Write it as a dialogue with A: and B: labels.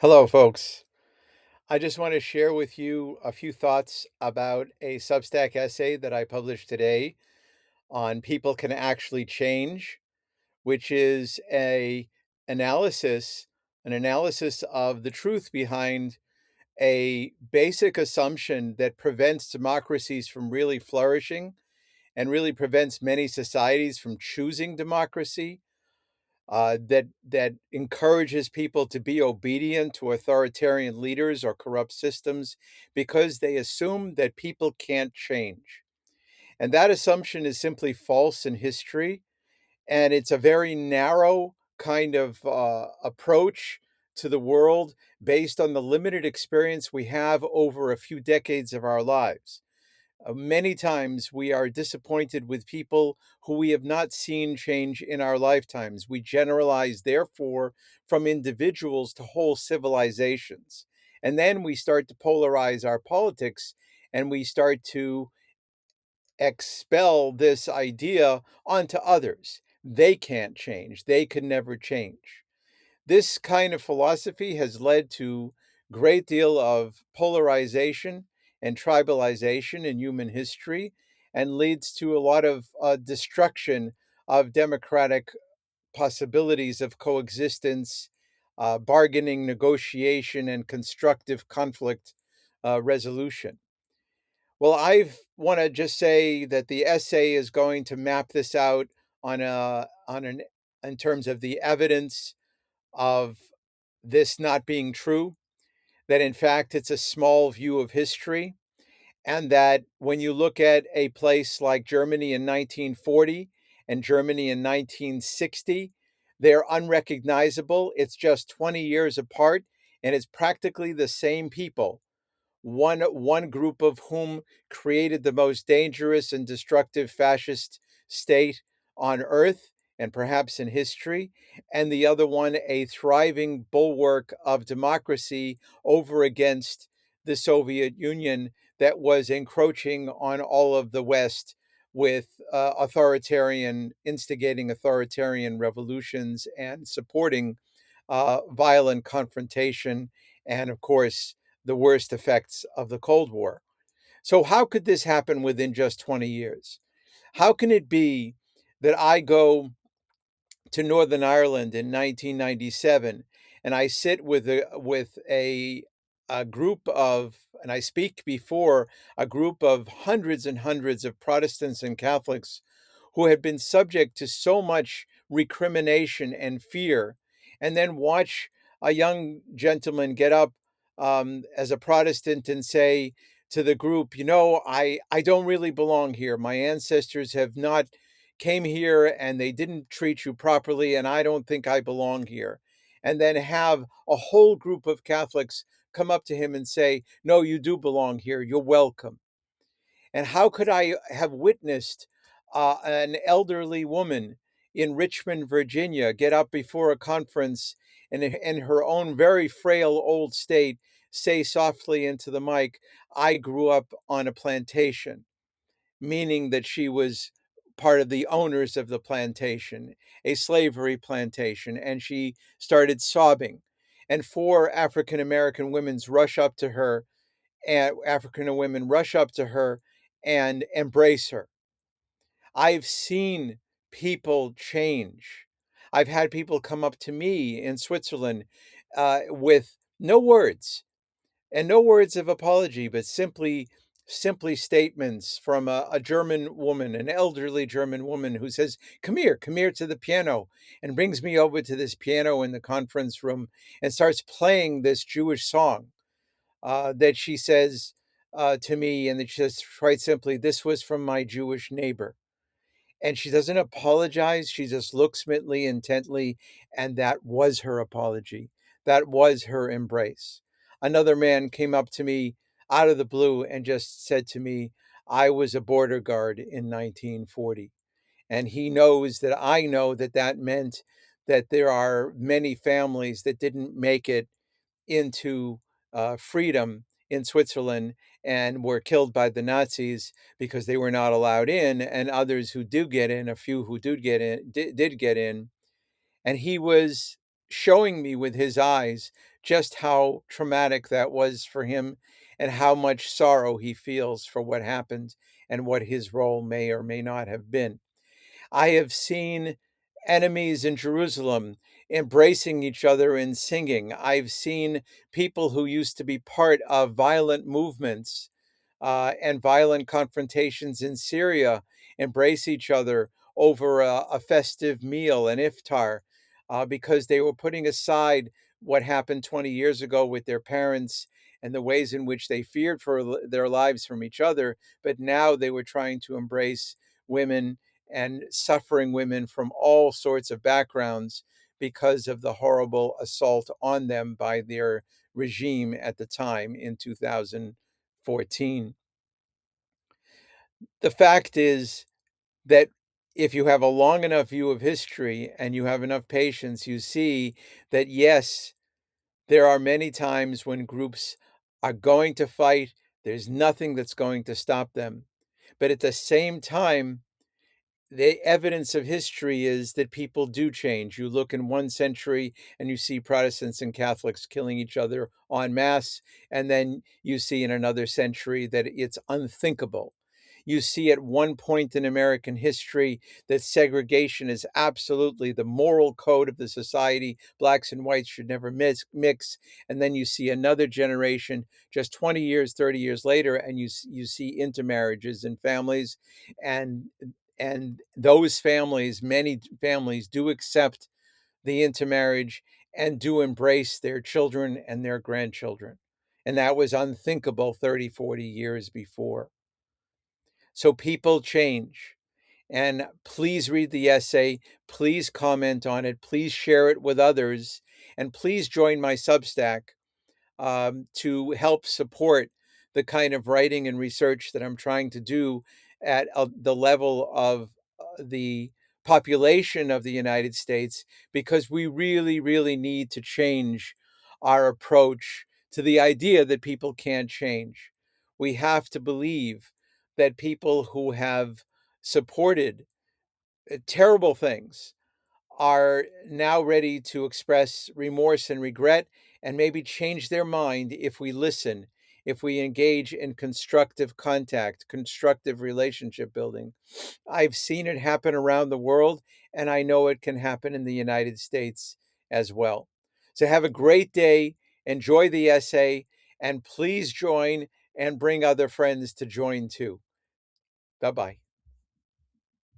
A: Hello, folks. I just want to share with you a few thoughts about a Substack essay that I published today on People Can Actually Change, which is analysis, an analysis of the truth behind a basic assumption that prevents democracies from really flourishing and really prevents many societies from choosing democracy, that encourages people to be obedient to authoritarian leaders or corrupt systems because they assume that people can't change. And that assumption is simply false in history, and it's a very narrow kind of approach to the world based on the limited experience we have over a few decades of our lives. Many times we are disappointed with people who we have not seen change in our lifetimes. We generalize, therefore, from individuals to whole civilizations. And then we start to polarize our politics and we start to expel this idea onto others. They can't change, they can never change. This kind of philosophy has led to great deal of polarization and tribalization in human history and leads to a lot of destruction of democratic possibilities of coexistence, bargaining, negotiation, and constructive conflict resolution. Well, I want to just say that the essay is going to map this out on an in terms of the evidence of this not being true, that in fact it's a small view of history, and that when you look at a place like Germany in 1940 and Germany in 1960, they're unrecognizable. It's just 20 years apart, and it's practically the same people, one group of whom created the most dangerous and destructive fascist state on earth and perhaps in history, and the other one a thriving bulwark of democracy over against the Soviet Union that was encroaching on all of the West with instigating authoritarian revolutions and supporting violent confrontation and, of course, the worst effects of the Cold War. So, how could this happen within just 20 years? How can it be that I go to Northern Ireland in 1997 and I sit with a group of, and I speak before a group of hundreds and hundreds of Protestants and Catholics who had been subject to so much recrimination and fear, and then watch a young gentleman get up as a Protestant and say to the group, I don't really belong here. My ancestors have not came here and they didn't treat you properly, and I don't think I belong here. And then have a whole group of Catholics come up to him and say, no, you do belong here. You're welcome. And how could I have witnessed an elderly woman in Richmond, Virginia, get up before a conference and in her own very frail old state say softly into the mic, I grew up on a plantation, meaning that she was part of the owners of the plantation, a slavery plantation, and she started sobbing. And four African women rush up to her and embrace her. I've seen people change. I've had people come up to me in Switzerland with no words and no words of apology, but simply statements from a German woman, an elderly German woman who says, come here to the piano," and brings me over to this piano in the conference room and starts playing this Jewish song that she says to me, and that she says quite simply, "This was from my Jewish neighbor." And she doesn't apologize. She just looks me intently, and that was her apology. That was her embrace. Another man came up to me out of the blue and just said to me, I was a border guard in 1940. And he knows that I know that that meant that there are many families that didn't make it into freedom in Switzerland and were killed by the Nazis because they were not allowed in, and others who do get in, a few who did get in, and he was showing me with his eyes just how traumatic that was for him and how much sorrow he feels for what happened and what his role may or may not have been. I have seen enemies in Jerusalem embracing each other and singing. I've seen people who used to be part of violent movements and violent confrontations in Syria embrace each other over a festive meal, an iftar, because they were putting aside what happened 20 years ago with their parents and the ways in which they feared for their lives from each other. But now they were trying to embrace women and suffering women from all sorts of backgrounds because of the horrible assault on them by their regime at the time in 2014. The fact is that if you have a long enough view of history and you have enough patience, you see that yes, there are many times when groups are going to fight. There's nothing that's going to stop them. But at the same time, the evidence of history is that people do change. You look in one century and you see Protestants and Catholics killing each other en masse, and then you see in another century that it's unthinkable. You see at one point in American history that segregation is absolutely the moral code of the society. Blacks and whites should never mix. And then you see another generation just 20 years, 30 years later, and you see intermarriages in families. And those families, many families do accept the intermarriage and do embrace their children and their grandchildren. And that was unthinkable 30, 40 years before. So people change. And please read the essay. Please comment on it. Please share it with others. And please join my Substack to help support the kind of writing and research that I'm trying to do at the level of the population of the United States, because we really, really need to change our approach to the idea that people can't change. We have to believe that people who have supported terrible things are now ready to express remorse and regret and maybe change their mind if we listen, if we engage in constructive contact, constructive relationship building. I've seen it happen around the world, and I know it can happen in the United States as well. So have a great day, enjoy the essay, and please join and bring other friends to join too. Bye bye.